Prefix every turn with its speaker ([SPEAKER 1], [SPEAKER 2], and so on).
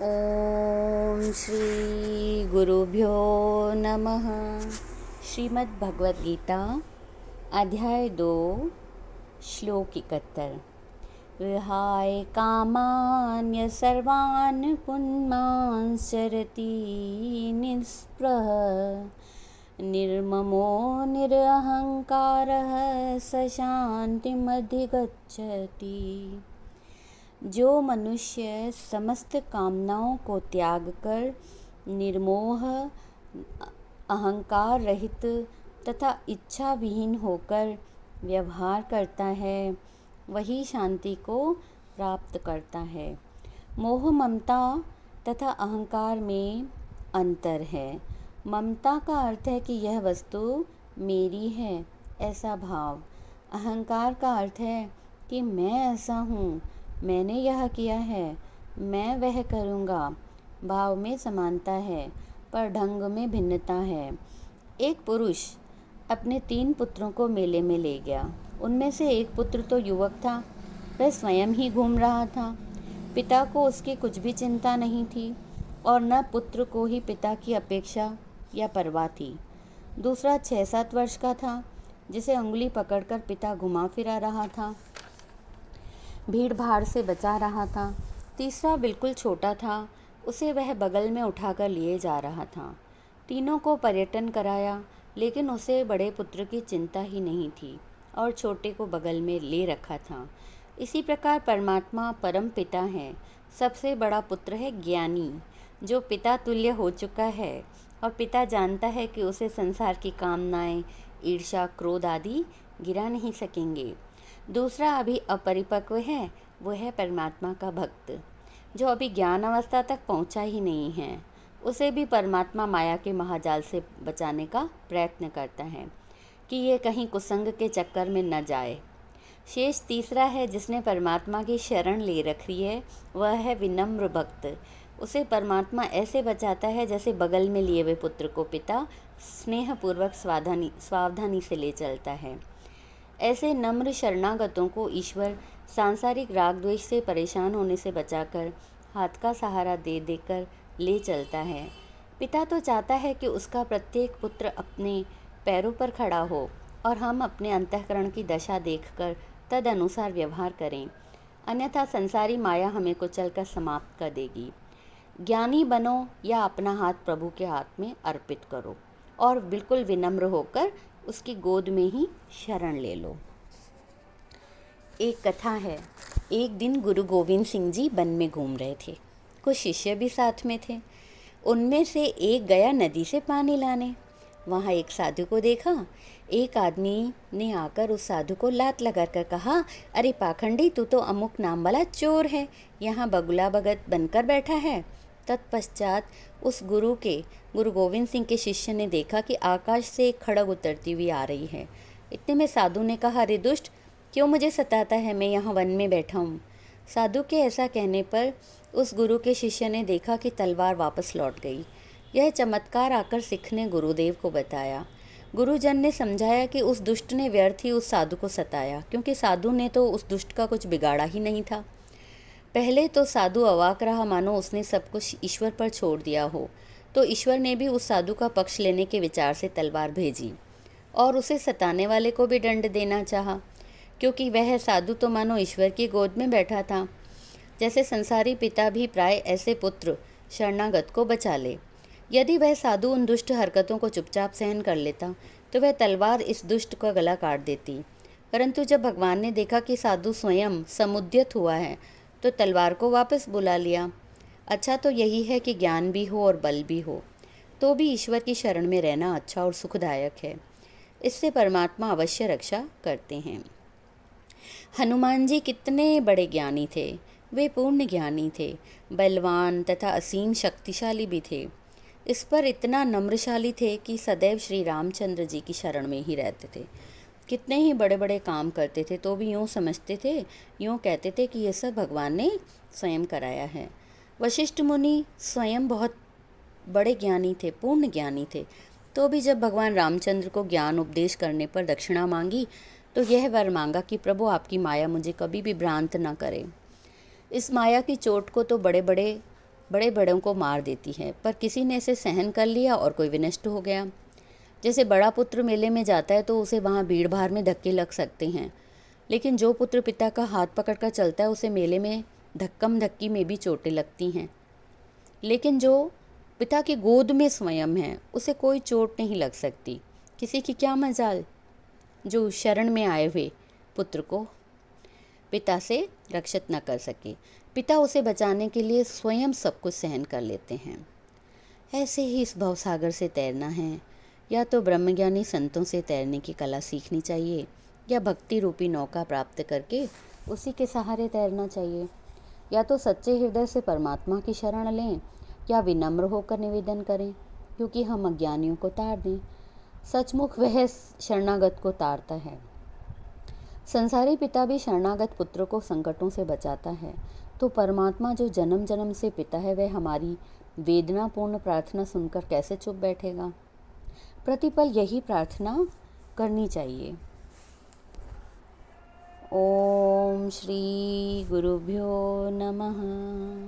[SPEAKER 1] ओम श्री गुरुभ्यो नमः। श्रीमद् भगवद गीता अध्याय 2 श्लोक 71। विहाय कामान्य सर्वान् पुण्यांश्चरति निःस्पृह निर्ममो निरहंकारः स शान्तिमधिगच्छति। जो मनुष्य समस्त कामनाओं को त्याग कर निर्मोह, अहंकार रहित तथा इच्छा विहीन होकर व्यवहार करता है, वही शांति को प्राप्त करता है। मोह, ममता तथा अहंकार में अंतर है। ममता का अर्थ है कि यह वस्तु मेरी है, ऐसा भाव। अहंकार का अर्थ है कि मैं ऐसा हूँ, मैंने यह किया है, मैं वह करूँगा। भाव में समानता है पर ढंग में भिन्नता है। एक पुरुष अपने 3 पुत्रों को मेले में ले गया। उनमें से एक पुत्र तो युवक था, वह स्वयं ही घूम रहा था। पिता को उसकी कुछ भी चिंता नहीं थी और न पुत्र को ही पिता की अपेक्षा या परवाह थी। दूसरा 6-7 वर्ष का था, जिसे उंगली पकड़कर पिता घुमा फिरा रहा था, भीड़ भाड़ से बचा रहा था। तीसरा बिल्कुल छोटा था, उसे वह बगल में उठाकर लिए जा रहा था। तीनों को पर्यटन कराया, लेकिन उसे बड़े पुत्र की चिंता ही नहीं थी और छोटे को बगल में ले रखा था। इसी प्रकार परमात्मा परम पिता है। सबसे बड़ा पुत्र है ज्ञानी, जो पिता तुल्य हो चुका है और पिता जानता है कि उसे संसार की कामनाएं, ईर्ष्या, क्रोध आदि गिरा नहीं सकेंगे। दूसरा अभी अपरिपक्व है, वो है परमात्मा का भक्त, जो अभी ज्ञान अवस्था तक पहुंचा ही नहीं है। उसे भी परमात्मा माया के महाजाल से बचाने का प्रयत्न करता है कि ये कहीं कुसंग के चक्कर में न जाए। शेष तीसरा है, जिसने परमात्मा की शरण ले रखी है, वह है विनम्र भक्त। उसे परमात्मा ऐसे बचाता है जैसे बगल में लिए हुए पुत्र को पिता स्नेहपूर्वक सावधानी से ले चलता है। ऐसे नम्र शरणागतों को ईश्वर सांसारिक राग द्वेष से परेशान होने से बचाकर हाथ का सहारा दे देकर ले चलता है। पिता तो चाहता है कि उसका प्रत्येक पुत्र अपने पैरों पर खड़ा हो और हम अपने अंतःकरण की दशा देखकर तद अनुसार व्यवहार करें, अन्यथा संसारी माया हमें कुचलकर समाप्त कर देगी। ज्ञानी बनो या अपना हाथ प्रभु के हाथ में अर्पित करो और बिल्कुल विनम्र होकर उसकी गोद में ही शरण ले लो। एक कथा है। एक दिन गुरु गोविंद सिंह जी वन में घूम रहे थे। कुछ शिष्य भी साथ में थे। उनमें से एक गया नदी से पानी लाने। वहाँ एक साधु को देखा। एक आदमी ने आकर उस साधु को लात लगाकर कहा, अरे पाखंडी, तू तो अमुक नाम वाला चोर है, यहाँ बगुला भगत बनकर बैठा है। तत्पश्चात उस गुरु गोविंद सिंह के शिष्य ने देखा कि आकाश से एक खड़ग उतरती हुई आ रही है। इतने में साधु ने कहा, अरे दुष्ट, क्यों मुझे सताता है, मैं यहाँ वन में बैठा हूँ। साधु के ऐसा कहने पर उस गुरु के शिष्य ने देखा कि तलवार वापस लौट गई। यह चमत्कार आकर सिख ने गुरुदेव को बताया। गुरुजन ने समझाया कि उस दुष्ट ने व्यर्थ ही उस साधु को सताया, क्योंकि साधु ने तो उस दुष्ट का कुछ बिगाड़ा ही नहीं था। पहले तो साधु अवाक रहा, मानो उसने सब कुछ ईश्वर पर छोड़ दिया हो। तो ईश्वर ने भी उस साधु का पक्ष लेने के विचार से तलवार भेजी और उसे सताने वाले को भी दंड देना चाहा, क्योंकि वह साधु तो मानो ईश्वर की गोद में बैठा था। जैसे संसारी पिता भी प्राय ऐसे पुत्र शरणागत को बचा ले। यदि वह साधु उन दुष्ट हरकतों को चुपचाप सहन कर लेता तो वह तलवार इस दुष्ट का गला काट देती। परंतु जब भगवान ने देखा कि साधु स्वयं समुद्यत हुआ है तो तलवार को वापस बुला लिया। अच्छा तो यही है कि ज्ञान भी हो और बल भी हो, तो भी ईश्वर की शरण में रहना अच्छा और सुखदायक है। इससे परमात्मा अवश्य रक्षा करते हैं। हनुमान जी कितने बड़े ज्ञानी थे। वे पूर्ण ज्ञानी थे, बलवान तथा असीम शक्तिशाली भी थे। इस पर इतना नम्रशाली थे कि सदैव श्री रामचंद्र जी की शरण में ही रहते थे। कितने ही बड़े बड़े काम करते थे तो भी यूँ समझते थे, यूँ कहते थे कि ये सब भगवान ने स्वयं कराया है। वशिष्ठ मुनि स्वयं बहुत बड़े ज्ञानी थे, पूर्ण ज्ञानी थे, तो भी जब भगवान रामचंद्र को ज्ञान उपदेश करने पर दक्षिणा मांगी तो यह वर मांगा कि प्रभु आपकी माया मुझे कभी भी भ्रांत न करे। इस माया की चोट को तो बड़े बड़े बड़े बड़ों को मार देती है, पर किसी ने इसे सहन कर लिया और कोई विनष्ट हो गया। जैसे बड़ा पुत्र मेले में जाता है तो उसे वहाँ भीड़ भाड़ में धक्के लग सकते हैं, लेकिन जो पुत्र पिता का हाथ पकड़कर चलता है उसे मेले में धक्कम धक्की में भी चोटें लगती हैं। लेकिन जो पिता की गोद में स्वयं है उसे कोई चोट नहीं लग सकती। किसी की क्या मजाल जो शरण में आए हुए पुत्र को पिता से रक्षित न कर सके। पिता उसे बचाने के लिए स्वयं सब कुछ सहन कर लेते हैं। ऐसे ही इस भवसागर से तैरना है। या तो ब्रह्मज्ञानी संतों से तैरने की कला सीखनी चाहिए, या भक्ति रूपी नौका प्राप्त करके उसी के सहारे तैरना चाहिए। या तो सच्चे हृदय से परमात्मा की शरण लें, या विनम्र होकर निवेदन करें क्योंकि हम अज्ञानियों को तार दें। सचमुख वह शरणागत को तारता है। संसारी पिता भी शरणागत पुत्र को संकटों से बचाता है, तो परमात्मा जो जन्म जन्म से पिता है वह हमारी वेदनापूर्ण प्रार्थना सुनकर कैसे चुप बैठेगा। प्रतिपल यही प्रार्थना करनी चाहिए। ओम श्री गुरुभ्यो नमः।